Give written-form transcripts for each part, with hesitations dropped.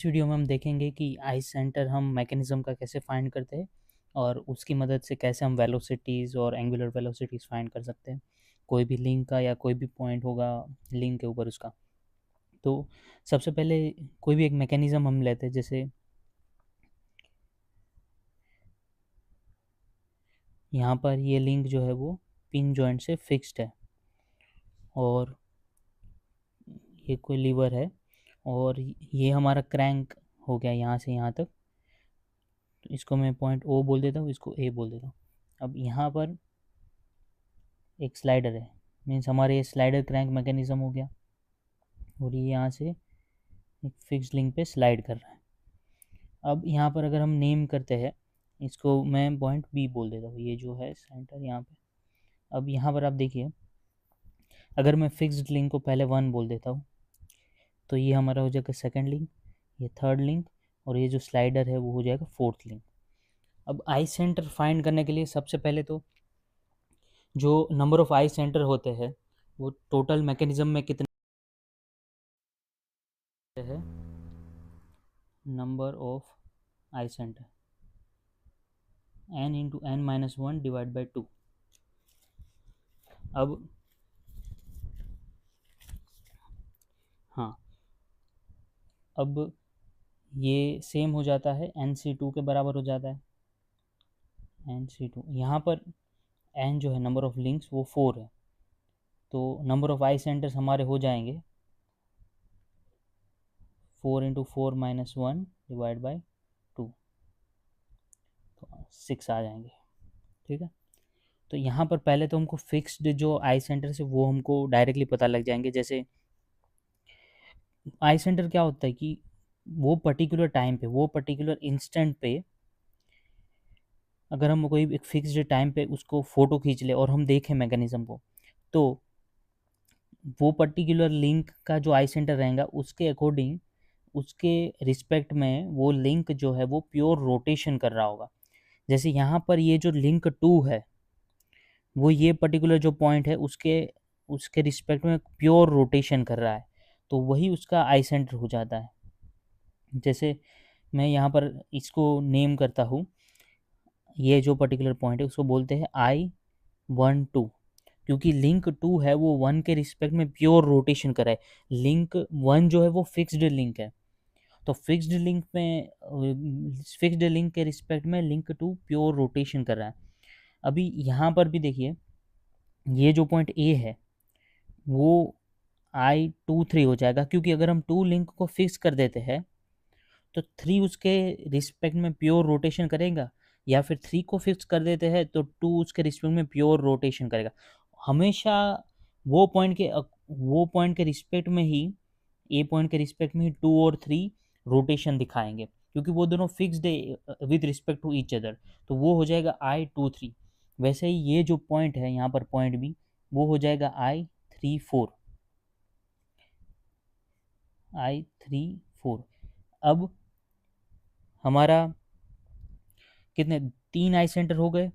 इस वीडियो में हम देखेंगे कि आई सेंटर हम मैकेनिज्म का कैसे फाइंड करते हैं और उसकी मदद से कैसे हम वेलोसिटीज़ और एंगुलर वेलोसिटीज़ फाइंड कर सकते हैं। कोई भी लिंक का या कोई भी पॉइंट होगा लिंक के ऊपर उसका। तो सबसे पहले कोई भी एक मैकेनिज्म हम लेते हैं, जैसे यहाँ पर ये लिंक जो है वो पिन जॉइंट से फिक्स्ड है और ये कोई लीवर है और ये हमारा क्रैंक हो गया यहाँ से यहाँ तक। तो इसको मैं पॉइंट ओ बोल देता हूँ, इसको ए बोल देता हूँ। अब यहाँ पर एक स्लाइडर है, मीन्स हमारे ये स्लाइडर क्रैंक मैकेनिज्म हो गया और ये यहाँ से एक फिक्स लिंक पे स्लाइड कर रहा है। अब यहाँ पर अगर हम नेम करते हैं, इसको मैं पॉइंट बी बोल देता हूँ, ये जो है सेंटर यहाँ पे। अब यहाँ पर आप देखिए, अगर मैं फिक्स्ड लिंक को पहले 1 बोल देता हूँ तो ये हमारा हो जाएगा सेकंड लिंक, ये थर्ड लिंक और ये जो स्लाइडर है वो हो जाएगा फोर्थ लिंक। अब आई सेंटर फाइंड करने के लिए सबसे पहले तो जो नंबर ऑफ आई सेंटर होते हैं वो टोटल मैकेनिज्म में कितने है, number of I centre n into n minus one divide by 2। अब हाँ, अब ये सेम हो जाता है NC2 के बराबर हो जाता है, NC2। यहाँ पर n जो है नंबर ऑफ लिंक्स वो 4 है, तो नंबर ऑफ आई सेंटर्स हमारे हो जाएंगे 4 into 4 minus one divide by 2, तो 6 आ जाएंगे। ठीक है, तो यहाँ पर पहले तो हमको फिक्स्ड जो आई सेंटर्स है वो हमको डायरेक्टली पता लग जाएंगे। जैसे आई सेंटर क्या होता है कि वो पर्टिकुलर टाइम पे, वो पर्टिकुलर इंस्टेंट पे अगर हम कोई एक फिक्स्ड टाइम पे उसको फ़ोटो खींच ले और हम देखें मैकेनिज़्म को, तो वो पर्टिकुलर लिंक का जो आई सेंटर रहेगा उसके अकॉर्डिंग, उसके रिस्पेक्ट में वो लिंक जो है वो प्योर रोटेशन कर रहा होगा। जैसे यहाँ पर ये जो लिंक 2 है वो ये पर्टिकुलर जो पॉइंट है उसके उसके रिस्पेक्ट में प्योर रोटेशन कर रहा है, तो वही उसका आई सेंटर हो जाता है। जैसे मैं यहाँ पर इसको नेम करता हूँ, ये जो पर्टिकुलर पॉइंट है उसको बोलते हैं I12, क्योंकि लिंक 2 है वो 1 के रिस्पेक्ट में प्योर रोटेशन कर रहा है। लिंक 1 जो है वो फिक्स्ड लिंक है, तो फिक्स्ड लिंक में फिक्स्ड लिंक के रिस्पेक्ट में लिंक 2 प्योर रोटेशन कर रहा है। अभी यहाँ पर भी देखिए, ये जो पॉइंट ए है वो I23 हो जाएगा, क्योंकि अगर हम 2 लिंक को फिक्स कर देते हैं तो 3 उसके रिस्पेक्ट में प्योर रोटेशन करेगा, या फिर 3 को फिक्स कर देते हैं तो 2 उसके रिस्पेक्ट में प्योर रोटेशन करेगा। हमेशा वो पॉइंट के रिस्पेक्ट में ही, ए पॉइंट के रिस्पेक्ट में ही 2 और 3 रोटेशन दिखाएंगे, क्योंकि वो दोनों फिक्स्ड है with respect to each other, तो वो हो जाएगा I23। वैसे ही ये जो पॉइंट है यहाँ पर पॉइंट बी, वो हो जाएगा I34। I34। अब हमारा कितने 3 आई सेंटर हो गए।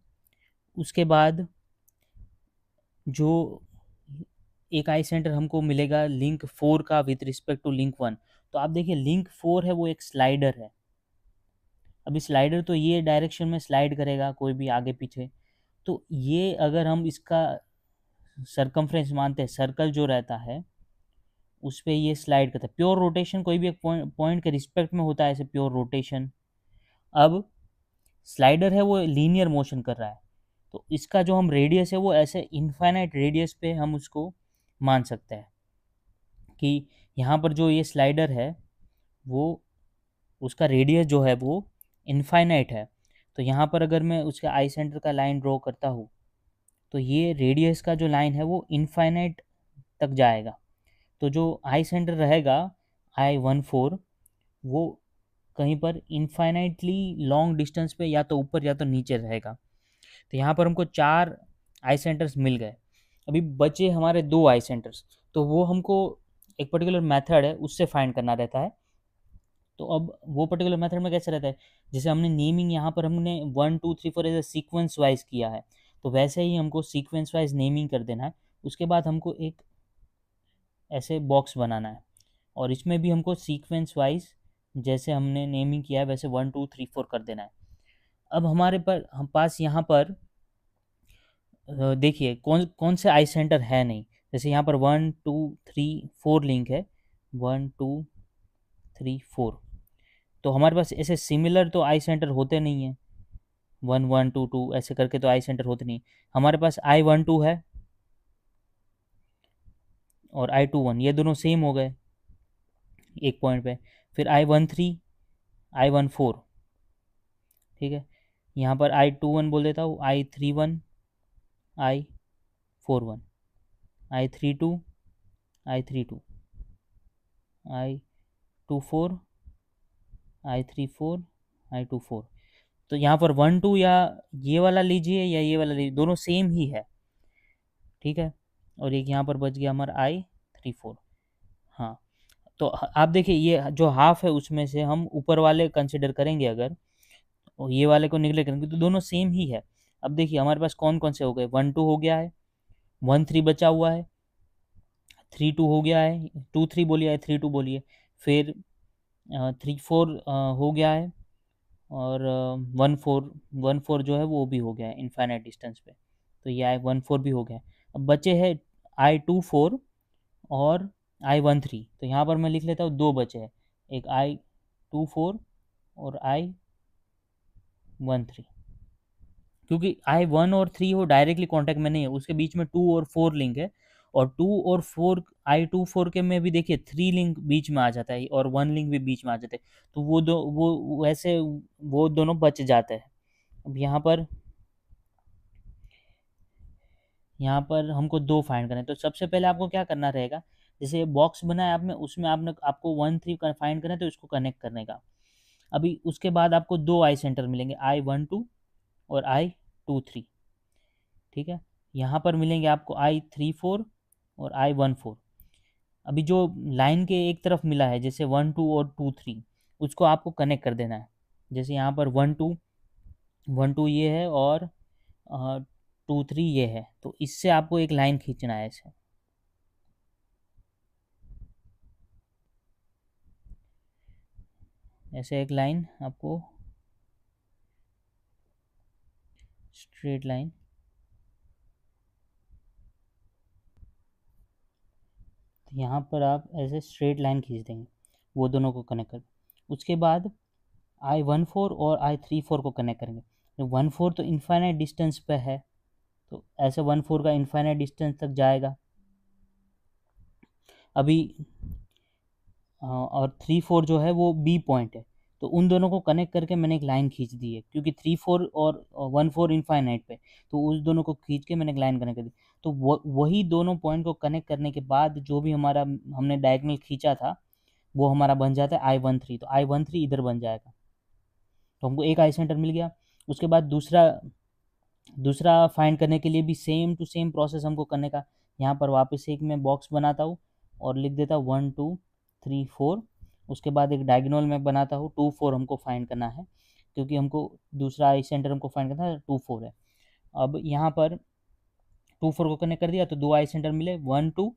उसके बाद जो एक आई सेंटर हमको मिलेगा लिंक 4 का विथ रिस्पेक्ट टू लिंक 1। तो आप देखिए लिंक 4 है वो एक स्लाइडर है। अभी स्लाइडर तो ये डायरेक्शन में स्लाइड करेगा कोई भी आगे पीछे, तो ये अगर हम इसका सरकमफ्रेंस मानते हैं, सर्कल जो रहता है उस पर ये स्लाइड करता है। प्योर रोटेशन कोई भी एक पॉइंट के रिस्पेक्ट में होता है ऐसे प्योर रोटेशन। अब स्लाइडर है वो लीनियर मोशन कर रहा है, तो इसका जो हम रेडियस है वो ऐसे इनफाइनाइट रेडियस पे हम उसको मान सकते हैं कि यहाँ पर जो ये स्लाइडर है वो उसका रेडियस जो है वो इनफाइनाइट है। तो यहाँ पर अगर मैं उसके आई सेंटर का लाइन ड्रॉ करता हूँ तो ये रेडियस का जो लाइन है वो इनफाइनाइट तक जाएगा। तो जो आई सेंटर रहेगा I14, वो कहीं पर इनफाइनाइटली लॉन्ग डिस्टेंस पे या तो ऊपर या तो नीचे रहेगा। तो यहाँ पर हमको 4 आई सेंटर्स मिल गए। अभी बचे हमारे 2 आई सेंटर्स, तो वो हमको एक पर्टिकुलर मेथड है उससे फाइंड करना रहता है। तो अब वो पर्टिकुलर मेथड में कैसे रहता है, जैसे हमने नेमिंग यहाँ पर हमने 1 2 3 4 ऐसे सीक्वेंस वाइज किया है, तो वैसे ही हमको सीक्वेंस वाइज नेमिंग कर देना है। उसके बाद हमको एक ऐसे बॉक्स बनाना है और इसमें भी हमको सीक्वेंस वाइज जैसे हमने नेमिंग किया है वैसे 1 2 3 4 कर देना है। अब हमारे पर हम पास यहाँ पर देखिए कौन कौन से आई सेंटर है नहीं। जैसे यहाँ पर 1 2 3 4 लिंक है, 1 2 3 4। तो हमारे पास ऐसे सिमिलर तो आई सेंटर होते नहीं हैं, 1 1 2 2 ऐसे करके तो आई सेंटर होते नहीं। हमारे पास I12 है और I21, ये दोनों सेम हो गए एक पॉइंट पे। फिर I13 I14, ठीक है। यहाँ पर I21 बोल देता हूँ, I31 I41, I32 I32 I24 I34 I24। तो यहाँ पर 1 2 या ये वाला लीजिए या ये वाला लीजिए, दोनों सेम ही है, ठीक है। और एक यहाँ पर बच गया हमारा I34। हाँ, तो आप देखिए ये जो हाफ है उसमें से हम ऊपर वाले कंसिडर करेंगे अगर, और ये वाले को निगलेक्ट करेंगे तो दोनों सेम ही है। अब देखिए हमारे पास कौन कौन से हो गए, 1 2 हो गया है, 1 3 बचा हुआ है, 3 2 हो गया है, 2 3 बोलिए, 3 2 बोलिए, फिर 3 4 हो गया है, और 1 4, 1 4 जो है वो भी हो गया है इनफाइनाइट डिस्टेंस पे। तो ये I14 भी हो गया है। अब बचे है I24 और I13। तो यहाँ पर मैं लिख लेता हूँ, दो बचे हैं, एक I24 और I13। क्योंकि I1 और 3 वो डायरेक्टली कांटेक्ट में नहीं है, उसके बीच में 2 और 4 लिंक है, और 2 और 4 I24 के में भी देखिए 3 लिंक बीच में आ जाता है और 1 लिंक भी बीच में आ जाते हैं। तो वो वैसे वो दोनों बच जाते हैं। अब यहाँ पर हमको दो फाइंड करना है। तो सबसे पहले आपको क्या करना रहेगा, जैसे बॉक्स बनाया आपने, उसमें आपको 1 3 फाइंड करना है, तो इसको कनेक्ट करने का। अभी उसके बाद आपको दो आई सेंटर मिलेंगे, I12 और I23, ठीक है। यहाँ पर मिलेंगे आपको I34 और I14। अभी जो लाइन के एक तरफ मिला है जैसे 1 2 और 2 3, उसको आपको कनेक्ट कर देना है। जैसे यहाँ पर 1 2 ये है और 2 3 ये है, तो इससे आपको एक लाइन खींचना है ऐसे, ऐसे एक लाइन आपको, स्ट्रेट लाइन। तो यहाँ पर आप ऐसे स्ट्रेट लाइन खींच देंगे, वो दोनों को कनेक्ट कर। उसके बाद I14 और I34 को कनेक्ट करेंगे। 1 4 तो इनफाइनाइट डिस्टेंस पे है, तो ऐसे 1 4 का इनफाइनाइट डिस्टेंस तक जाएगा। अभी और 3 4 जो है वो बी पॉइंट है, तो उन दोनों को कनेक्ट करके मैंने एक लाइन खींच दी है, क्योंकि 3 4 और 1 4 इनफाइनाइट पे, तो उस दोनों को खींच के मैंने एक लाइन कनेक्ट कर दी। तो वही दोनों पॉइंट को कनेक्ट करने के बाद जो भी हमारा हमने डायगोनल खींचा था वो हमारा बन जाता है I13। तो I13 इधर बन जाएगा, तो हमको एक आई सेंटर मिल गया। उसके बाद दूसरा दूसरा फाइंड करने के लिए भी सेम टू सेम प्रोसेस हमको करने का। यहाँ पर वापस से एक मैं बॉक्स बनाता हूँ और लिख देता हूँ 1 2 3 4। उसके बाद एक डायगोनल में बनाता हूँ, 2 4 हमको फाइंड करना है, क्योंकि हमको दूसरा आई सेंटर हमको फाइंड करना है, 2 4 है। अब यहाँ पर 2 4 को कनेक्ट कर दिया तो दो आई सेंटर मिले, 1 2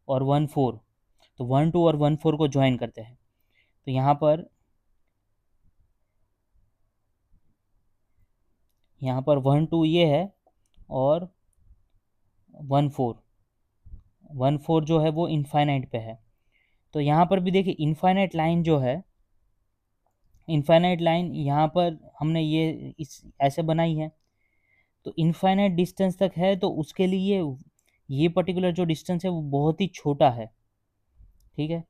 और 1 4। तो 1 2 और 1 4 को ज्वाइन करते हैं। तो यहाँ पर 1 2 ये है और 1 4, 1 4 जो है वो इनफाइनाइट पे है। तो यहाँ पर भी देखिए इनफाइनाइट लाइन जो है, इनफाइनाइट लाइन यहाँ पर हमने ये इस ऐसे बनाई है, तो इनफाइनाइट डिस्टेंस तक है, तो उसके लिए ये पर्टिकुलर जो डिस्टेंस है वो बहुत ही छोटा है, ठीक है।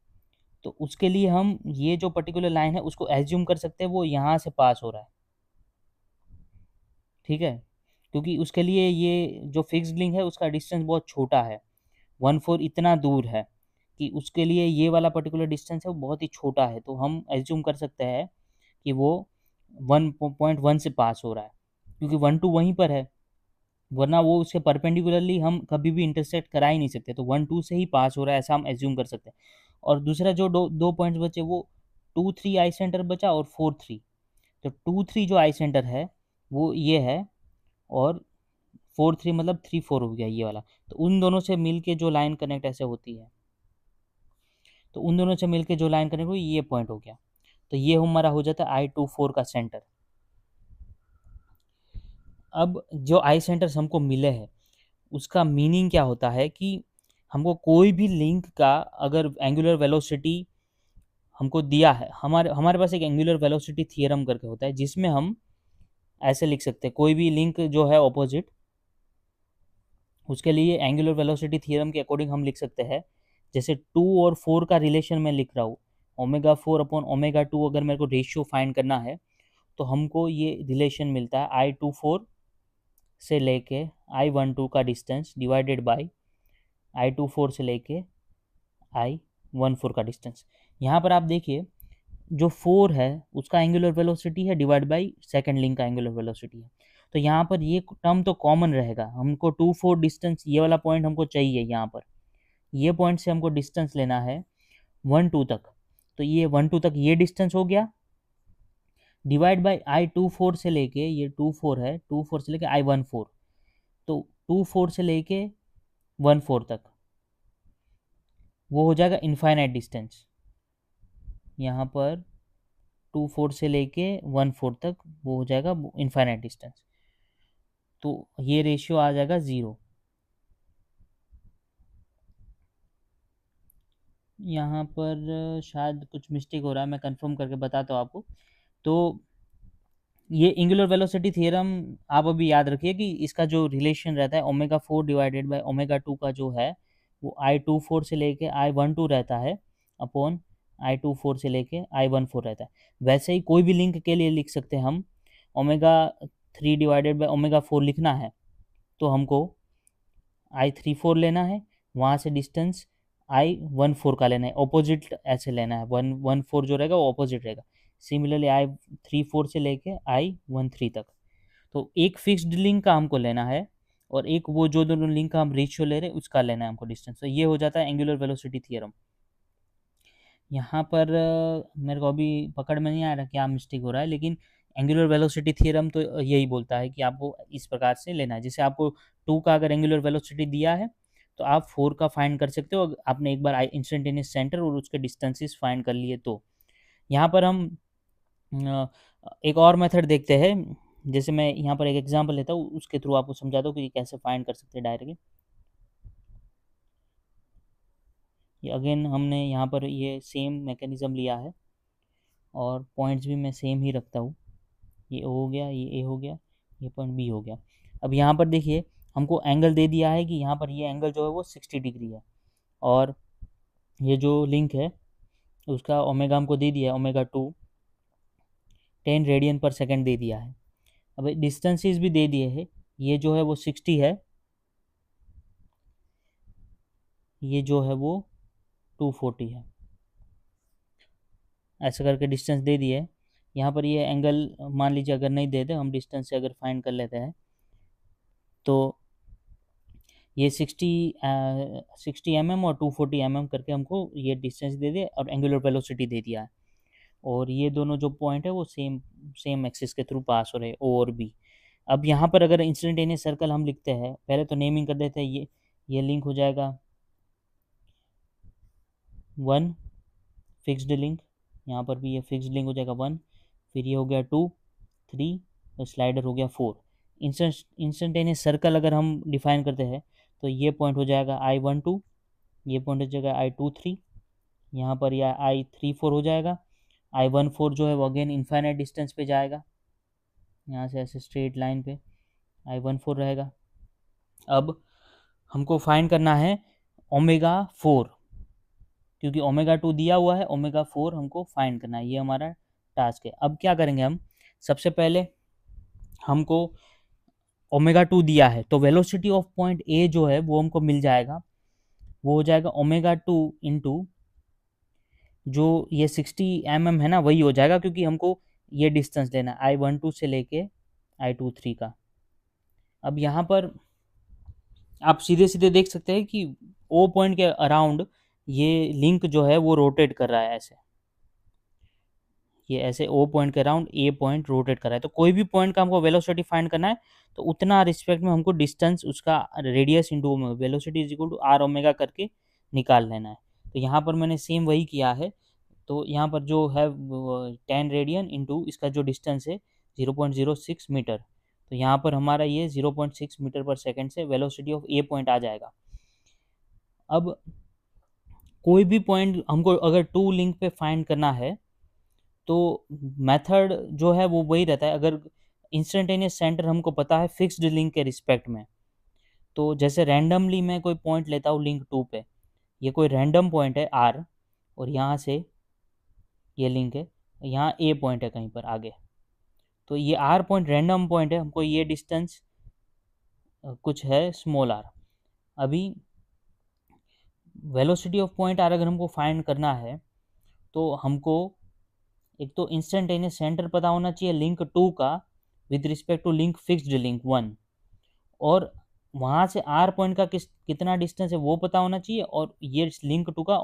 तो उसके लिए हम ये जो पर्टिकुलर लाइन है उसको एज्यूम कर सकते हैं वो यहाँ से पास हो रहा है, ठीक है। क्योंकि उसके लिए ये जो फिक्स्ड लिंक है उसका डिस्टेंस बहुत छोटा है, 1 4 इतना दूर है कि उसके लिए ये वाला पर्टिकुलर डिस्टेंस है वो बहुत ही छोटा है, तो हम एज्यूम कर सकते हैं कि वो 1.1 से पास हो रहा है, क्योंकि 1 2 वहीं पर है, वरना वो उसके परपेंडिकुलरली हम कभी भी इंटरसेक्ट करा ही नहीं सकते। तो 1 2 से ही पास हो रहा है ऐसा हम एज्यूम कर सकते हैं। और दूसरा जो दो पॉइंट्स बचे वो 2 3 आई सेंटर बचा और 4 3। तो 2 3 जो आई सेंटर है वो ये है, और 4 3 मतलब 3 4 हो गया ये वाला। तो उन दोनों से मिल के जो लाइन कनेक्ट ऐसे होती है, तो उन दोनों से मिलके जो लाइन कनेक्ट हुई ये पॉइंट हो गया। तो ये हमारा हो जाता है I24 का सेंटर। अब जो आई सेंटर्स हमको मिले हैं उसका मीनिंग क्या होता है कि हमको कोई भी लिंक का अगर एंगुलर वेलोसिटी हमको दिया है, हमारे हमारे पास एक एंगुलर वेलोसिटी थियरम करके होता है जिसमें हम ऐसे लिख सकते हैं, कोई भी लिंक जो है ऑपोजिट, उसके लिए एंगुलर वेलोसिटी थियरम के अकॉर्डिंग हम लिख सकते हैं, जैसे 2 और 4 का रिलेशन मैं लिख रहा हूँ, ओमेगा 4 अपॉन ओमेगा 2 अगर मेरे को रेशियो फाइंड करना है तो हमको ये रिलेशन मिलता है I24 से लेके I12 का डिस्टेंस डिवाइडेड बाय I24 से लेके I14 का डिस्टेंस। यहाँ पर आप देखिए जो 4 है उसका एंगुलर वेलोसिटी है डिवाइड बाई सेकेंड लिंक का एंगुलर वेलोसिटी है। तो यहाँ पर ये टर्म तो कॉमन रहेगा, हमको 2 4 डिस्टेंस ये वाला पॉइंट हमको चाहिए, यहाँ पर ये पॉइंट से हमको डिस्टेंस लेना है 1 2 तक। तो ये 1 2 तक ये डिस्टेंस हो गया डिवाइड बाई I24 से लेके, ये 2 4 है, 2 4 से लेके I14, तो 2 4 से लेके 1 4 तक वो हो जाएगा इनफाइनाइट डिस्टेंस। यहाँ पर 2 4 से लेके 1 4 तक वो हो जाएगा इनफाइनाइट डिस्टेंस, तो ये रेशियो आ जाएगा 0। यहाँ पर शायद कुछ मिस्टेक हो रहा है, मैं कंफर्म करके बताता हूँ आपको। तो ये एंगुलर वेलोसिटी थ्योरम आप अभी याद रखिए कि इसका जो रिलेशन रहता है ओमेगा 4 डिवाइडेड बाय ओमेगा 2 का जो है वो I24 से लेके I12 रहता है अपॉन I24 से लेके I14 रहता है। वैसे ही कोई भी लिंक के लिए लिख सकते हैं हम, ओमेगा 3 डिवाइडेड बाय ओमेगा 4 लिखना है तो हमको I34 लेना है, वहाँ से डिस्टेंस I14 का लेना है, ऑपोजिट ऐसे लेना है, 1 1 4 जो रहेगा वो ऑपोजिट रहेगा। सिमिलरली I34 से लेके I13 तक, तो एक फिक्स्ड लिंक का हमको लेना है और एक वो जो दोनों लिंक का हम रेशियो ले रहे हैं उसका लेना है हमको डिस्टेंस। तो ये हो जाता है एंगुलर वेलोसिटी थियरम। यहाँ पर मेरे को अभी पकड़ में नहीं आ रहा क्या मिस्टेक हो रहा है, लेकिन एंगुलर वेलोसिटी थियरम तो यही बोलता है कि आपको इस प्रकार से लेना है। जैसे आपको 2 का अगर एंगुलर वेलोसिटी दिया है तो आप 4 का फाइंड कर सकते हो, आपने एक बार इंस्टेंटेनियस सेंटर और उसके डिस्टेंसेस फाइंड कर लिए। तो यहाँ पर हम एक और मेथड देखते हैं, जैसे मैं यहाँ पर एक एग्जांपल लेता हूँ, उसके थ्रू आपको समझा दो कि कैसे फाइंड कर सकते हैं डायरेक्टली। ये अगेन हमने यहाँ पर ये सेम मैकेनिज्म लिया है और पॉइंट्स भी मैं सेम ही रखता हूँ, ये O हो गया, ये A हो गया, ये पॉइंट B हो गया। अब यहाँ पर देखिए हमको एंगल दे दिया है कि यहाँ पर ये एंगल जो है वो 60 डिग्री है और ये जो लिंक है उसका ओमेगा हमको दे दिया है ओमेगा 2 10 रेडियन पर सेकेंड दे दिया है। अब डिस्टेंसेस भी दे दिए हैं, ये जो है वो 60 है, ये जो है वो 240 है, ऐसा करके डिस्टेंस दे दिए। यहाँ पर ये एंगल मान लीजिए अगर नहीं देते, हम डिस्टेंस से अगर फाइंड कर लेते हैं तो ये 60 mm और 240 mm करके हमको ये डिस्टेंस दे दिया और एंगुलर वेलोसिटी दे दिया है। और ये दोनों जो पॉइंट है वो सेम सेम एक्सिस के थ्रू पास हो रहे हैं O और B। अब यहाँ पर अगर इंस्टेंटेनियस सर्कल हम लिखते हैं, पहले तो नेमिंग कर देते हैं, ये लिंक हो जाएगा 1 फिक्स्ड लिंक, यहाँ पर भी ये फिक्स्ड लिंक हो जाएगा 1, फिर ये हो गया 2 3 और स्लाइडर हो गया 4। इंस्टेंटेनियस सर्कल अगर हम डिफाइन करते हैं तो ये पॉइंट हो जाएगा I12, ये पॉइंट हो जाएगा I23, यहाँ पर यह I34 हो जाएगा, I14 जो है वो अगेन इनफाइनाइट डिस्टेंस पे जाएगा, यहाँ से ऐसे स्ट्रेट लाइन पे I14 रहेगा। अब हमको फाइंड करना है ओमेगा 4, क्योंकि ओमेगा 2 दिया हुआ है, ओमेगा 4 हमको फाइंड करना है, ये हमारा टास्क है। अब क्या करेंगे हम, सबसे पहले हमको ओमेगा 2 दिया है तो वेलोसिटी ऑफ पॉइंट ए जो है वो हमको मिल जाएगा, वो हो जाएगा ओमेगा 2 इंटू जो ये 60 mm है ना वही हो जाएगा, क्योंकि हमको ये डिस्टेंस लेना है I12 से लेके I23 का। अब यहाँ पर आप सीधे सीधे देख सकते हैं कि O पॉइंट के अराउंड ये लिंक जो है वो रोटेट कर रहा है ऐसे, ये ऐसे O पॉइंट के अराउंड A पॉइंट रोटेट कर रहा है। तो कोई भी पॉइंट का हमको वेलोसिटी फाइंड करना है तो उतना रिस्पेक्ट में हमको डिस्टेंस उसका radius into velocity is equal to R omega करके निकाल लेना है। तो यहाँ पर मैंने सेम वही किया है, तो यहाँ पर जो है 10 रेडियन इंटू इसका जो डिस्टेंस है 0.06 मीटर, तो यहाँ पर हमारा ये 0.6 मीटर पर सेकेंड से वेलोसिटी ऑफ ए पॉइंट आ जाएगा। अब कोई भी पॉइंट हमको अगर टू लिंक पे फाइंड करना है तो मेथड जो है वो वही रहता है। अगर इंस्टेंटेनियस सेंटर हमको पता है फिक्स्ड लिंक के रिस्पेक्ट में, तो जैसे रैंडमली मैं कोई पॉइंट लेता हूँ लिंक टू पे, ये कोई रैंडम पॉइंट है आर, और यहाँ से ये लिंक है, यहाँ ए पॉइंट है कहीं पर आगे, तो ये आर पॉइंट रैंडम पॉइंट है, हमको ये डिस्टेंस कुछ है स्मॉल आर। अभी वेलोसिटी ऑफ पॉइंट आर अगर हमको फाइंड करना है तो हमको एक तो इंस्टेंटेनियस सेंटर पता होना चाहिए लिंक टू का with respect to link fixed link one, और वहाँ से आर पॉइंट का कितना डिस्टेंस है वो पता होना चाहिए, और ये लिंक टू का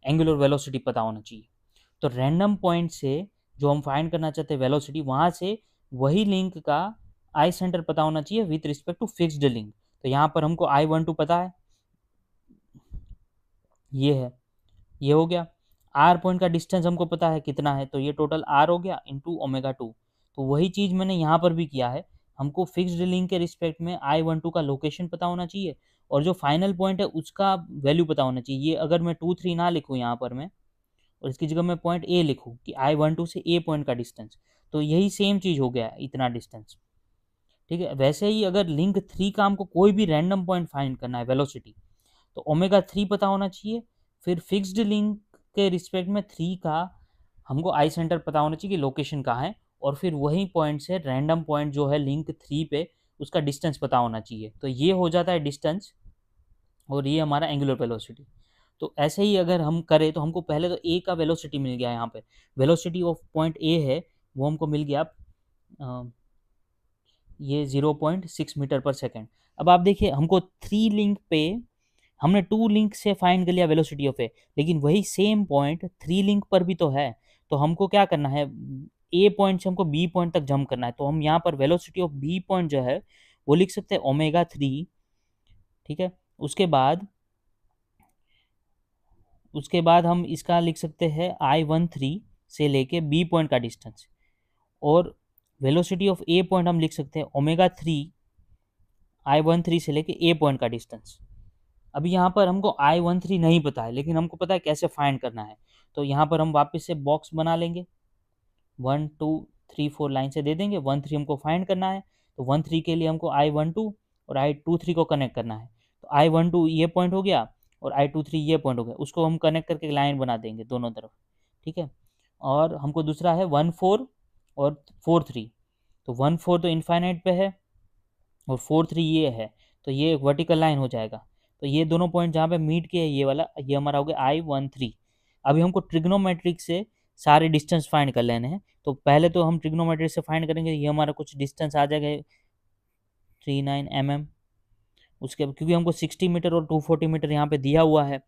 एंगुलर वेलोसिटी पता होना चाहिए। तो रैंडम पॉइंट से जो हम फाइंड करना चाहते हैं वेलोसिटी, वहाँ से वही लिंक का आई सेंटर पता होना चाहिए with respect to fixed link. तो यहाँ पर हमको I12 पता है, ये है, ये हो गया। आर पॉइंट का डिस्टेंस हमको पता है कितना है, तो ये टोटल आर हो गया इंटू ओमेगा टू। तो वही चीज़ मैंने यहाँ पर भी किया है, हमको फिक्स्ड लिंक के रिस्पेक्ट में I12 का लोकेशन पता होना चाहिए, और जो फाइनल पॉइंट है उसका वैल्यू पता होना चाहिए। ये अगर मैं 2 3 ना लिखूँ यहाँ पर मैं, और इसकी जगह मैं पॉइंट ए लिखूँ कि I12 से ए पॉइंट का डिस्टेंस, तो यही सेम चीज़ हो गया इतना डिस्टेंस। ठीक है, वैसे ही अगर लिंक 3 का हमको कोई भी रैंडम पॉइंट फाइंड करना है वेलोसिटी, तो ओमेगा 3 पता होना चाहिए, फिर फिक्स्ड लिंक के रिस्पेक्ट में 3 का हमको आई सेंटर पता होना चाहिए कि लोकेशन कहाँ है, और फिर वही पॉइंट से रैंडम पॉइंट जो है लिंक 3 पे उसका डिस्टेंस पता होना चाहिए। तो ये हो जाता है डिस्टेंस, और ये हमारा एंगुलर वेलोसिटी। तो ऐसे ही अगर हम करें तो हमको पहले तो ए का वेलोसिटी मिल गया, यहाँ पे वेलोसिटी ऑफ पॉइंट ए है वो हमको मिल गया ये 0.6 मीटर पर सेकेंड। अब आप देखिए हमको 3 लिंक पे हमने 2 लिंक से फाइंड कर लिया वेलोसिटी ऑफ ए, लेकिन वही सेम पॉइंट 3 लिंक पर भी तो है। तो हमको क्या करना है, ए पॉइंट से हमको बी पॉइंट तक जंप करना है, तो हम यहाँ पर वेलोसिटी ऑफ बी पॉइंट जो है वो लिख सकते हैं ओमेगा 3। ठीक है, उसके बाद हम इसका लिख सकते हैं I13 से लेके बी पॉइंट का डिस्टेंस, और वेलोसिटी ऑफ ए पॉइंट हम लिख सकते हैं ओमेगा 3 I13 से लेके ए पॉइंट का डिस्टेंस। अभी यहाँ पर हमको I13 नहीं पता है, लेकिन हमको पता है कैसे फाइंड करना है। तो यहाँ पर हम वापस से बॉक्स बना लेंगे, 1 2 3 4 लाइन से दे देंगे। 1 3 हमको फाइंड करना है, तो 1 3 के लिए हमको I12 और I23 को कनेक्ट करना है। तो I12 ये पॉइंट हो गया और I23 ये पॉइंट हो गया, उसको हम कनेक्ट करके लाइन बना देंगे दोनों तरफ। ठीक है, और हमको दूसरा है 1 4 और 4 3। तो 1 4 तो इनफाइनाइट पे है, और 4 3 ये है, तो ये एक वर्टिकल लाइन हो जाएगा। तो ये दोनों पॉइंट जहाँ पे मीट किए ये वाला, ये हमारा हो गया I13। अभी हमको ट्रिग्नोमेट्रिक से सारे डिस्टेंस फाइंड कर लेने हैं। तो पहले तो हम ट्रिग्नोमेट्रिक से फाइंड करेंगे, ये हमारा कुछ डिस्टेंस आ जाएगा 39 mm। उसके क्योंकि हमको 60 मीटर और 240 मीटर यहाँ पे दिया हुआ है,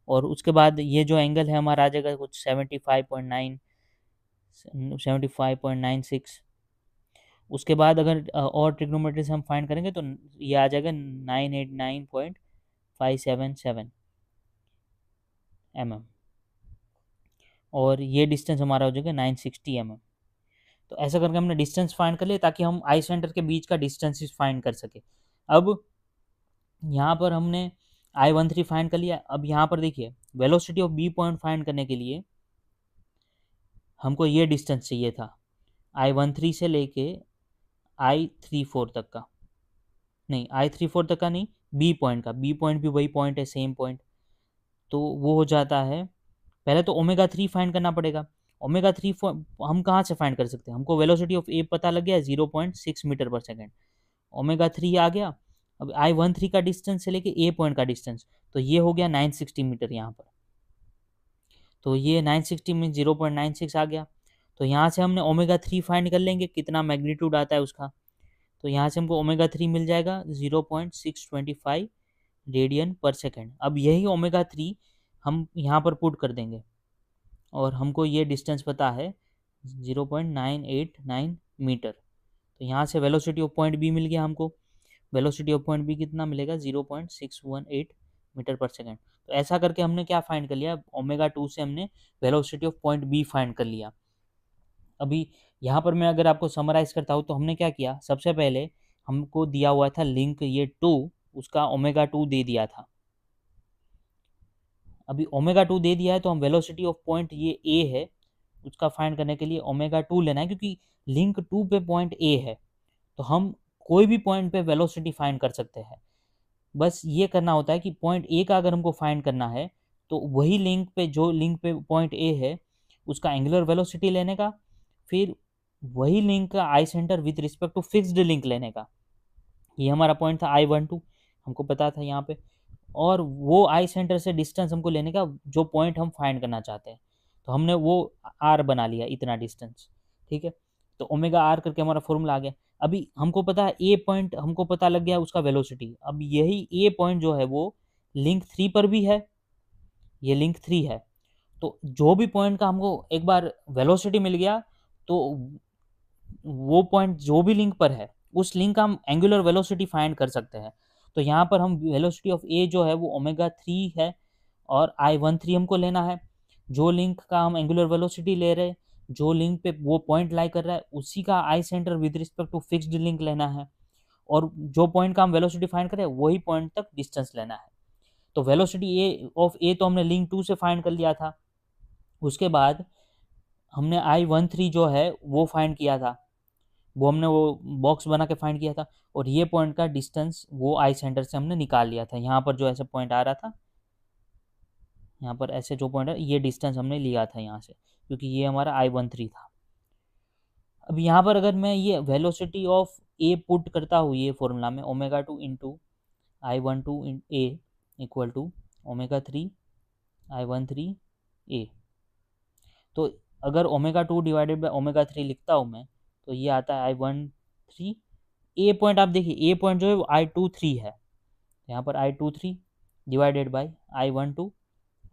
और उसके बाद ये जो एंगल है हमारा आ जाएगा कुछ 75.9 75.96। उसके बाद अगर और ट्रिग्नोमेट्री से हम फाइंड करेंगे तो ये आ जाएगा 989.577 mm, और ये डिस्टेंस हमारा हो जाएगा 960 mm। तो ऐसा करके हमने डिस्टेंस फाइंड कर लिया ताकि हम आई सेंटर के बीच का डिस्टेंस फाइंड कर सके। अब यहाँ पर हमने I13 फाइंड कर लिया। अब यहाँ पर देखिए velocity of B point find करने के लिए हमको ये डिस्टेंस चाहिए था I13 से लेके I34 तक का, नहीं I34 तक का नहीं, बी पॉइंट का, बी पॉइंट भी वही पॉइंट है सेम पॉइंट। तो वो हो जाता है, पहले तो ओमेगा 3 फाइंड करना पड़ेगा। ओमेगा 3 हम कहाँ से फाइंड कर सकते हैं, हमको वेलोसिटी ऑफ ए पता लग गया 0.6 मीटर पर सेकेंड, ओमेगा 3 आ गया। अब I13 का डिस्टेंस से लेके ए पॉइंट का डिस्टेंस, तो ये हो गया 960 मीटर यहाँ पर। तो ये 960 में 0.96 आ गया। तो यहाँ से हमने ओमेगा 3 फाइंड कर लेंगे कितना मैग्नीट्यूड आता है उसका। तो यहाँ से हमको ओमेगा 3 मिल जाएगा 0.625 रेडियन पर सेकेंड। अब यही ओमेगा 3 हम यहाँ पर पुट कर देंगे, और हमको ये डिस्टेंस पता है 0.989 मीटर। तो यहाँ से वेलोसिटी ऑफ पॉइंट बी मिल गया हमको। वेलोसिटी ऑफ पॉइंट बी कितना मिलेगा 0.618 मीटर पर सेकेंड। तो ऐसा करके हमने क्या फाइंड कर लिया, ओमेगा 2 से हमने velocity of point B find कर लिया। अभी यहाँ पर मैं अगर आपको समराइज करता हूँ तो हमने क्या किया, सबसे पहले हमको दिया हुआ था लिंक ये 2, उसका ओमेगा 2 दे दिया था। अभी ओमेगा 2 दे दिया है तो हम वेलोसिटी ऑफ पॉइंट ये ए है उसका फाइंड करने के लिए ओमेगा 2 लेना है, क्योंकि लिंक 2 पे पॉइंट ए है तो हम कोई भी पॉइंट पे वेलोसिटी फाइंड कर सकते हैं। बस ये करना होता है कि पॉइंट ए का अगर हमको फाइंड करना है तो वही लिंक पे, जो लिंक पे पॉइंट ए है उसका एंगुलर वेलोसिटी लेने का, फिर वही लिंक का I centre with respect to fixed link लेने का। ये हमारा पॉइंट था I12, हमको पता था यहाँ पे, और वो आई सेंटर से डिस्टेंस हमको लेने का जो पॉइंट हम फाइंड करना चाहते हैं। तो हमने वो आर बना लिया, इतना डिस्टेंस, ठीक है। तो ओमेगा आर करके हमारा फॉर्मूला आ गया। अभी हमको पता है ए पॉइंट, हमको पता लग गया उसका वेलोसिटी। अब यही ए पॉइंट जो है वो लिंक 3 पर भी है, ये लिंक 3 है। तो जो भी पॉइंट का हमको एक बार वेलोसिटी मिल गया तो वो पॉइंट जो भी लिंक पर है उस लिंक का हम एंगुलर वेलोसिटी फाइंड कर सकते हैं। तो यहाँ पर हम वेलोसिटी ऑफ ए जो है वो ओमेगा 3 है और I13 हमको लेना है। जो लिंक का हम एंगुलर वेलोसिटी ले रहे हैं, जो लिंक पे वो पॉइंट लाई कर रहा है उसी का I centre with respect to fixed link लेना है, और जो पॉइंट का हम वेलोसिटी फाइंड करें वही पॉइंट तक डिस्टेंस लेना है। तो वेलोसिटी ए ऑफ ए तो हमने लिंक 2 से फाइंड कर लिया था। उसके बाद हमने I13 जो है वो फाइंड किया था, वो हमने वो बॉक्स बना के फाइंड किया था, और ये पॉइंट का डिस्टेंस वो आई सेंटर से हमने निकाल लिया था। यहाँ पर जो ऐसे पॉइंट आ रहा था, यहाँ पर ऐसे जो पॉइंट है ये डिस्टेंस हमने लिया था यहाँ से, क्योंकि ये हमारा I13 था। अब यहाँ पर अगर मैं ये वेलोसिटी ऑफ ए पुट करता हूँ ये फॉर्मूला में, omega 2 into I12 in A equal to omega 3 I13 A, तो अगर ओमेगा 2 डिवाइडेड बाई ओमेगा 3 लिखता हूँ मैं तो ये आता है I13 ए पॉइंट। आप देखिए ए पॉइंट जो है वो I23 है, यहाँ पर I23 divided by I12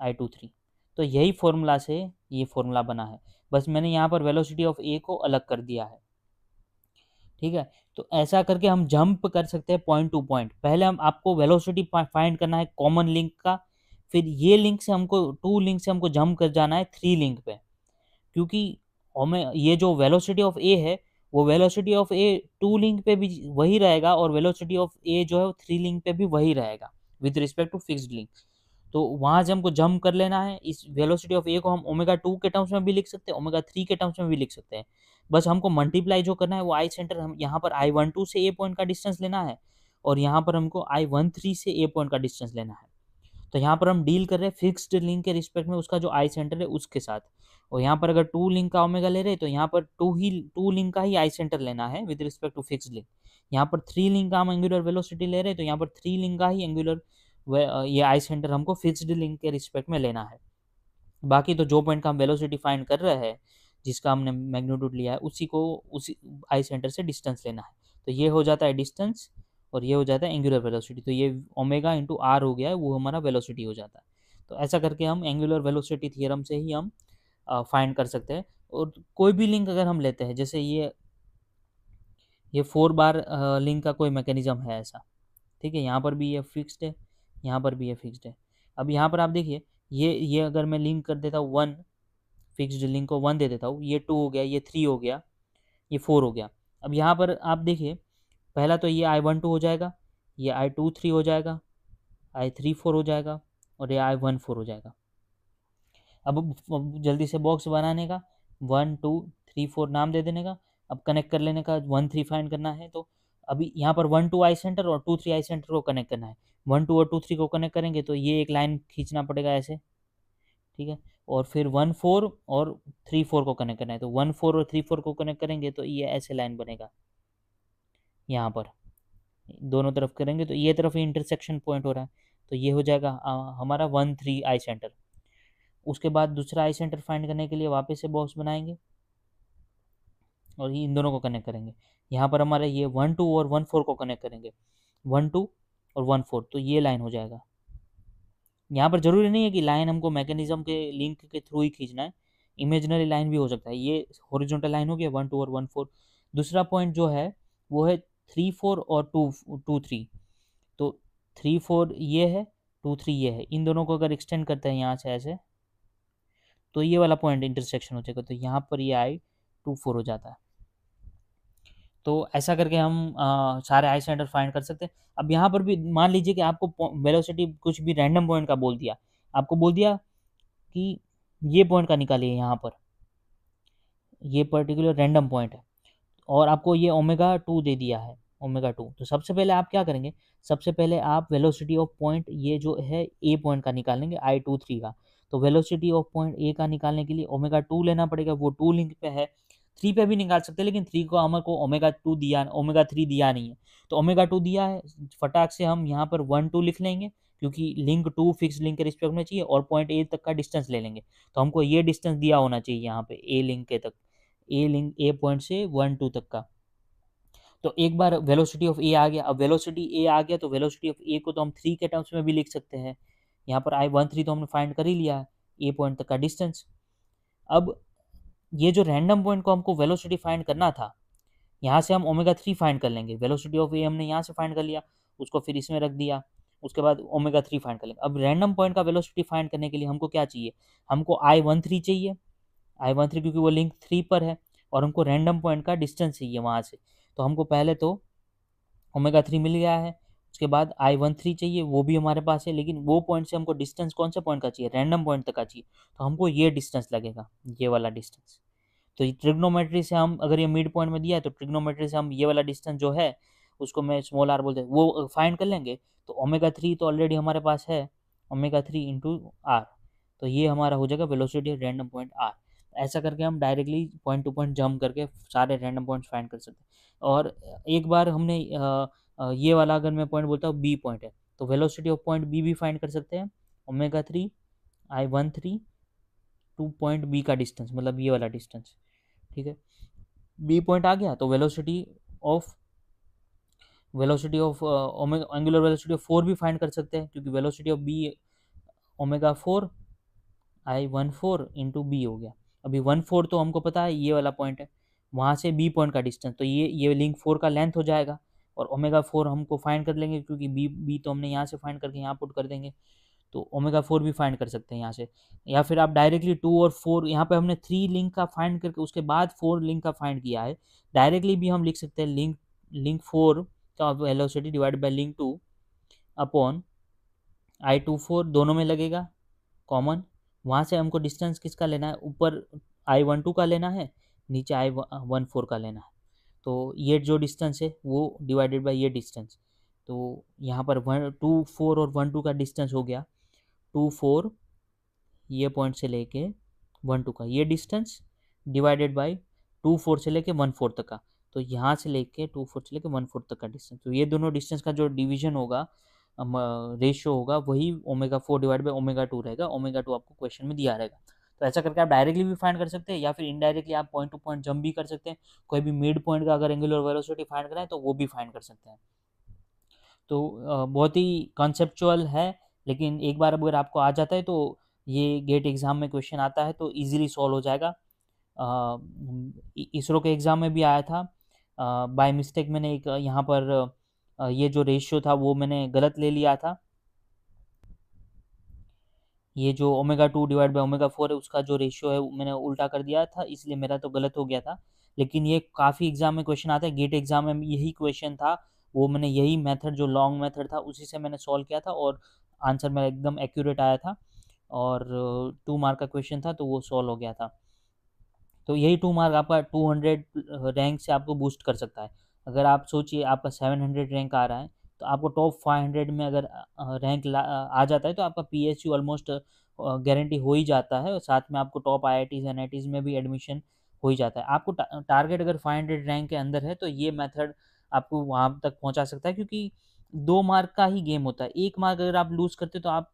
I23। तो यही फॉर्मूला से ये फॉर्मूला बना है, बस मैंने यहाँ पर वेलोसिटी ऑफ ए को अलग कर दिया है, ठीक है। तो ऐसा करके हम जंप कर सकते हैं पॉइंट टू पॉइंट। पहले हम आपको वेलोसिटी फाइंड करना है कॉमन लिंक का, फिर ये लिंक से हमको 2 लिंक से हमको जंप कर जाना है 3 लिंक पे, क्योंकि हमें ये जो वेलोसिटी ऑफ ए है वो वेलोसिटी ऑफ ए 2 लिंक पे भी वही रहेगा, और वेलोसिटी ऑफ ए जो है वो 3 लिंक पे भी वही रहेगा with respect to fixed link. तो वहाँ से हमको जंप कर लेना है। इस वेलोसिटी ऑफ ए को हम ओमेगा 2 के टर्म्स में भी लिख सकते हैं, ओमेगा 3 के टर्म्स में भी लिख सकते हैं। बस हमको मल्टीप्लाई जो करना है वो आई सेंटर, हम यहाँ पर I12 से ए पॉइंट का डिस्टेंस लेना है, और यहाँ पर हमको I13 से ए पॉइंट का डिस्टेंस लेना है। तो यहाँ पर हम डील कर रहे हैं फिक्स्ड लिंक के रिस्पेक्ट में उसका जो आई सेंटर है उसके साथ, और यहाँ पर अगर 2 लिंक का ओमेगा ले रहे हैं तो यहाँ पर 2 लिंक का ही आई सेंटर लेना है with respect to fixed link. यहाँ पर 3 लिंक का हम एंगुलर वेलोसिटी ले रहे हैं तो यहाँ पर 3 लिंक का ही एंगुलर ये आई सेंटर हमको फिक्स्ड लिंक के रिस्पेक्ट में लेना है। बाकी तो जो पॉइंट का हम वेलोसिटी फाइंड कर रहे हैं, जिसका हमने मैग्नीट्यूड लिया है, उसी को उसी आई सेंटर से डिस्टेंस लेना है। तो ये हो जाता है डिस्टेंस और ये हो जाता है एंगुलर वेलोसिटी। तो ये ओमेगा इंटू आर हो गया है, वो हमारा वेलोसिटी हो जाता है। तो ऐसा करके हम एंगुलर वेलोसिटी थियरम से ही हम फाइंड कर सकते हैं। और कोई भी लिंक अगर हम लेते हैं, जैसे ये 4 बार लिंक का कोई मैकेनिज्म है ऐसा, ठीक है। यहाँ पर भी ये फिक्स्ड है, यहाँ पर भी ये फिक्स्ड है। अब यहाँ पर आप देखिए ये अगर मैं लिंक कर देता हूँ 1, फिक्स्ड लिंक को 1 दे देता हूँ, ये 2 हो गया, ये 3 हो गया, ये 4 हो गया। अब यहाँ पर आप देखिए पहला तो ये I12 हो जाएगा, ये I23 हो जाएगा, I34 हो जाएगा, और ये I14 हो जाएगा। अब जल्दी से बॉक्स बनाने का 1 2 3 4 नाम दे देने का, अब कनेक्ट कर लेने का 1 3 फाइंड करना है। तो अभी यहाँ पर 1 2 आई सेंटर और 2 3 आई सेंटर को कनेक्ट करना है। 1 2 और 2 3 को कनेक्ट करेंगे तो ये एक लाइन खींचना पड़ेगा ऐसे, ठीक है। और फिर 1 4 और 3 4 को कनेक्ट करना है, तो 1 4 और 3 4 को कनेक्ट करेंगे तो ये ऐसे लाइन बनेगा। यहाँ पर दोनों तरफ करेंगे तो ये तरफ इंटरसेक्शन पॉइंट हो रहा है, तो ये हो जाएगा हमारा 1 3 आई सेंटर। उसके बाद दूसरा आई सेंटर फाइंड करने के लिए वापस से बॉक्स बनाएंगे और इन दोनों को कनेक्ट करेंगे। यहाँ पर हमारा ये 1 2 और 1 4 को कनेक्ट करेंगे, 1 2 और 1 4, तो ये लाइन हो जाएगा। यहाँ पर जरूरी नहीं है कि लाइन हमको मैकेनिज्म के लिंक के थ्रू ही खींचना है, इमेजिनरी लाइन भी हो सकता है। ये हॉरिजॉन्टल लाइन हो गया 1 2 और 1 4। दूसरा पॉइंट जो है वो है 3 4 और 2 2 3। तो 3 4 ये है 2 3 ये है, इन दोनों को अगर एक्सटेंड करते हैं यहाँ से ऐसे, तो ये वाला पॉइंट इंटरसेक्शन हो जाएगा, तो यहाँ पर ये I24 हो जाता है। तो ऐसा करके हम सारे आई सेंटर फाइंड कर सकते हैं। अब यहाँ पर भी मान लीजिए कि आपको वेलोसिटी कुछ भी रैंडम पॉइंट का बोल दिया, आपको बोल दिया कि ये पॉइंट का निकालिए, यहाँ पर ये पर्टिकुलर रैंडम पॉइंट है, और आपको ये ओमेगा 2 दे दिया है, ओमेगा 2। तो सबसे पहले आप क्या करेंगे, सबसे पहले आप वेलोसिटी ऑफ पॉइंट ये जो है ए पॉइंट का निकालेंगे, I23 का। तो वेलोसिटी ऑफ पॉइंट ए का निकालने के लिए ओमेगा 2 लेना पड़ेगा, वो 2 लिंक पे है, 3 पे भी निकाल सकते हैं, लेकिन 3 को हमको ओमेगा 2 दिया, ओमेगा 3 दिया नहीं है, तो ओमेगा 2 दिया है, फटाक से हम यहाँ पर 1 2 लिख लेंगे, क्योंकि लिंक 2 फिक्स लिंक के रिस्पेक्ट में चाहिए, और पॉइंट ए तक का डिस्टेंस ले लेंगे, तो हमको ये डिस्टेंस दिया होना चाहिए यहाँ पे ए लिंक के तक, ए पॉइंट से 1 2 तक का। तो एक बार वेलोसिटी ऑफ ए आ गया, अब वेलोसिटी ए आ गया तो वेलोसिटी ऑफ ए को तो हम 3 के टर्म्स में भी लिख सकते हैं, यहाँ पर I13 तो हमने फाइंड कर ही लिया है, ए पॉइंट तक का डिस्टेंस। अब ये जो रैंडम पॉइंट को हमको वेलोसिटी फाइंड करना था, यहाँ से हम ओमेगा 3 फाइंड कर लेंगे, वेलोसिटी ऑफ ए हमने यहाँ से फाइंड कर लिया, उसको फिर इसमें रख दिया, उसके बाद ओमेगा 3 फाइंड कर लेंगे। अब रैंडम पॉइंट का वेलोसिटी फाइंड करने के लिए हमको क्या चाहिए, हमको I13 चाहिए, I13 क्योंकि वो लिंक 3 पर है, और हमको रैंडम पॉइंट का डिस्टेंस चाहिए वहाँ से, तो हमको पहले तो ओमेगा 3 मिल गया है, उसके बाद I13 चाहिए, वो भी हमारे पास है, लेकिन वो पॉइंट से हमको डिस्टेंस कौन सा पॉइंट का चाहिए, रैंडम पॉइंट तक का चाहिए, तो हमको ये डिस्टेंस लगेगा, ये वाला डिस्टेंस। तो ये ट्रिग्नोमेट्री से हम, अगर ये मिड पॉइंट में दिया है तो ट्रिग्नोमेट्री से हम ये वाला डिस्टेंस जो है, उसको मैं स्मॉल आर बोलते हैं, वो फाइंड कर लेंगे। तो ओमेगा 3 तो ऑलरेडी हमारे पास है, ओमेगा 3 इंटू आर, तो ये हमारा हो जाएगा वेलोसिटी रैंडम पॉइंट आर। ऐसा करके हम directly point two point jump करके सारे रैंडम पॉइंट्स फाइंड कर सकते हैं। और एक बार हमने ये वाला अगर मैं पॉइंट बोलता हूँ बी पॉइंट है, तो वेलोसिटी ऑफ पॉइंट बी भी फाइंड कर सकते हैं, omega 3 I13 to point B का डिस्टेंस, मतलब ये वाला डिस्टेंस, ठीक है। बी पॉइंट आ गया तो velocity of angular velocity of 4 भी फाइंड कर सकते हैं, क्योंकि velocity of B omega 4 I14 into B हो गया। अभी 1 4 तो हमको पता है ये वाला पॉइंट है, वहाँ से बी पॉइंट का डिस्टेंस, तो ये लिंक 4 का लेंथ हो जाएगा, और ओमेगा 4 हमको फाइंड कर लेंगे, क्योंकि बी तो हमने यहाँ से फाइंड करके यहाँ पुट कर देंगे, तो ओमेगा 4 भी फाइंड कर सकते हैं यहाँ से। या फिर आप डायरेक्टली 2 और 4, यहाँ पे हमने 3 लिंक का फाइंड करके उसके बाद 4 लिंक का फाइंड किया है, डायरेक्टली भी हम लिख सकते हैं लिंक 4 का velocity divide by link 2 upon I24, दोनों में लगेगा कॉमन, वहाँ से हमको डिस्टेंस किसका लेना है, ऊपर I12 का लेना है, नीचे I14 का लेना है, तो ये जो डिस्टेंस है वो डिवाइडेड बाय ये डिस्टेंस, तो यहाँ पर 2 4 और 1 2 का डिस्टेंस हो गया, 2 4 ये पॉइंट से लेके 1 2 का ये डिस्टेंस, डिवाइडेड बाय 2 4 से लेके 1 4 तक का, तो यहाँ से लेके 2 4 से लेके 1 4 तक का डिस्टेंस, तो ये दोनों डिस्टेंस का जो डिवीजन होगा, रेशियो होगा, वही ओमेगा 4 डिवाइड बाय ओमेगा 2 रहेगा, ओमेगा 2 आपको क्वेश्चन में दिया रहेगा। तो ऐसा करके आप डायरेक्टली भी फाइंड कर सकते हैं, या फिर इनडायरेक्टली आप पॉइंट टू पॉइंट जंप भी कर सकते हैं, कोई भी मिड पॉइंट का अगर एंगुलर वेलोसिटी फाइंड करना है तो वो भी फाइंड कर सकते हैं। तो बहुत ही कॉन्सेप्चुअल है, लेकिन एक बार अगर आपको आ जाता है तो ये गेट एग्ज़ाम में क्वेश्चन आता है तो इजीली सॉल्व हो जाएगा। इसरो के एग्ज़ाम में भी आया था, बाय मिस्टेक मैंने एक यहाँ पर ये जो रेशियो था वो मैंने गलत ले लिया था, ये जो ओमेगा 2 डिवाइड बाय ओमेगा 4 है उसका जो रेशियो है वो मैंने उल्टा कर दिया था, इसलिए मेरा तो गलत हो गया था। लेकिन ये काफ़ी एग्जाम में क्वेश्चन आता है, गेट एग्जाम में यही क्वेश्चन था, वो मैंने यही मेथड जो लॉन्ग मेथड था उसी से मैंने सॉल्व किया था, और आंसर मेरा एकदम एक्यूरेट आया था, और 2 मार्क का क्वेश्चन था तो वो सॉल्व हो गया था। तो यही 2 मार्क आपका 200 रैंक से आपको बूस्ट कर सकता है। अगर आप सोचिए आपका 700 रैंक आ रहा है, तो आपको टॉप 500 में अगर रैंक आ जाता है तो आपका PSU ऑलमोस्ट गारंटी हो ही जाता है, और साथ में आपको टॉप IITs NITs में भी एडमिशन हो ही जाता है। आपको टारगेट अगर 500 रैंक के अंदर है तो ये मेथड आपको वहाँ तक पहुँचा सकता है, क्योंकि 2 मार्क का ही गेम होता है। 1 मार्क अगर आप लूज़ करते हो तो आप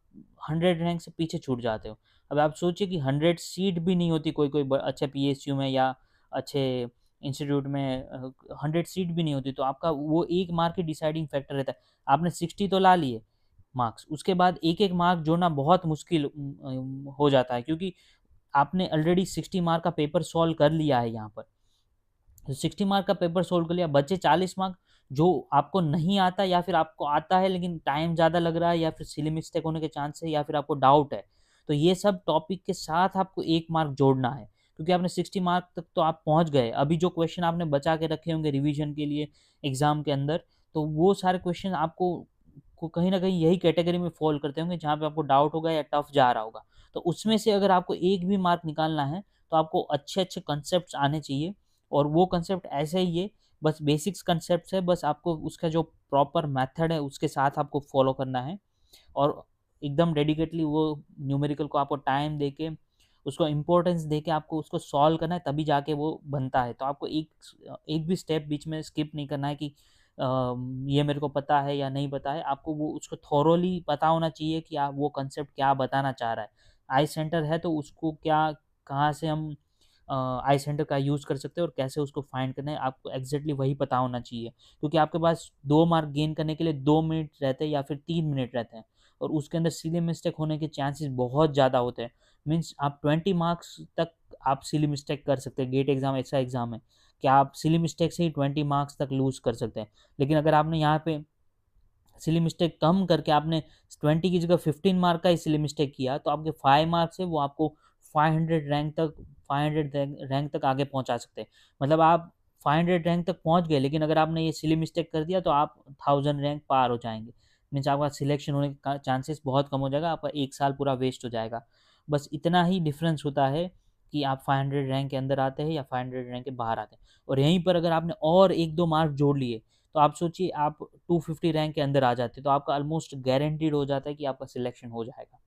100 रैंक से पीछे छूट जाते हो। अब आप सोचिए कि 100 सीट भी नहीं होती कोई कोई अच्छे PSU में या अच्छे इंस्टीट्यूट में, 100 सीट भी नहीं होती, तो आपका वो 1 मार्क ही डिसाइडिंग फैक्टर रहता है। आपने 60 तो ला लिए मार्क्स, उसके बाद एक एक मार्क जोड़ना बहुत मुश्किल हो जाता है, क्योंकि आपने ऑलरेडी 60 मार्क का पेपर सॉल्व कर लिया है यहाँ पर। तो 60 मार्क का पेपर सोल्व कर लिया, बचे 40 मार्क, जो आपको नहीं आता या फिर आपको आता है लेकिन टाइम ज़्यादा लग रहा है या फिर सिली मिस्टेक होने के चांस है या फिर आपको डाउट है, तो ये सब टॉपिक के साथ आपको 1 मार्क जोड़ना है, क्योंकि आपने 60 मार्क तक तो आप पहुँच गए। अभी जो क्वेश्चन आपने बचा के रखे होंगे रिवीजन के लिए एग्ज़ाम के अंदर, तो वो सारे क्वेश्चन आपको कहीं न कहीं यही कैटेगरी में फ़ॉल करते होंगे जहाँ पे आपको डाउट होगा या टफ जा रहा होगा। तो उसमें से अगर आपको एक भी मार्क निकालना है, तो आपको अच्छे-अच्छे कांसेप्ट्स आने चाहिए, और वो कांसेप्ट ऐसे ही है, बस बेसिक्स कांसेप्ट्स है, बस आपको उसका जो प्रॉपर मेथड है उसके साथ आपको फ़ॉलो करना है, और एकदम डेडिकेटली वो न्यूमेरिकल को आपको टाइम देके, उसको इम्पोर्टेंस देके आपको उसको सॉल्व करना है, तभी जाके वो बनता है। तो आपको एक भी स्टेप बीच में स्किप नहीं करना है कि ये मेरे को पता है या नहीं पता है। आपको वो उसको थॉरोली पता होना चाहिए कि आप वो कांसेप्ट क्या बताना चाह रहा है। आई सेंटर है तो उसको क्या, कहाँ से हम आई सेंटर का यूज़ कर सकते हैं और कैसे उसको फाइंड करना है, आपको एग्जैक्टली वही पता होना चाहिए, क्योंकि आपके पास 2 मार्क गेन करने के लिए 2 मिनट रहते हैं या फिर 3 मिनट रहते हैं, और उसके अंदर सिली मिस्टेक होने के चांसेस बहुत ज़्यादा होते हैं। मीन्स आप 20 मार्क्स तक आप सिली मिस्टेक कर सकते हैं। गेट एग्ज़ाम ऐसा एग्ज़ाम है कि आप सिली मिस्टेक से ही 20 मार्क्स तक लूज़ कर सकते हैं। लेकिन अगर आपने यहाँ पे सिली मिस्टेक कम करके आपने 20 की जगह 15 मार्क का ही सिली मिस्टेक किया, तो आपके 5 मार्क्स है वो आपको 500 रैंक तक आगे पहुंचा सकते हैं। मतलब आप 500 रैंक तक पहुंच गए, लेकिन अगर आपने ये सिली मिस्टेक कर दिया तो आप 1000 रैंक पार हो जाएंगे। मीन्स आपका सिलेक्शन होने का चांसेस बहुत कम हो जाएगा, आपका 1 साल पूरा वेस्ट हो जाएगा। बस इतना ही डिफरेंस होता है कि आप 500 रैंक के अंदर आते हैं या 500 रैंक के बाहर आते हैं। और यहीं पर अगर आपने और 1-2 मार्क जोड़ लिए, तो आप सोचिए आप 250 रैंक के अंदर आ जाते हैं, तो आपका ऑलमोस्ट गारंटीड हो जाता है कि आपका सिलेक्शन हो जाएगा।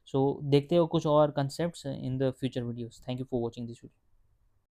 सो देखते हो कुछ और concepts in the future videos. Thank you for watching this video.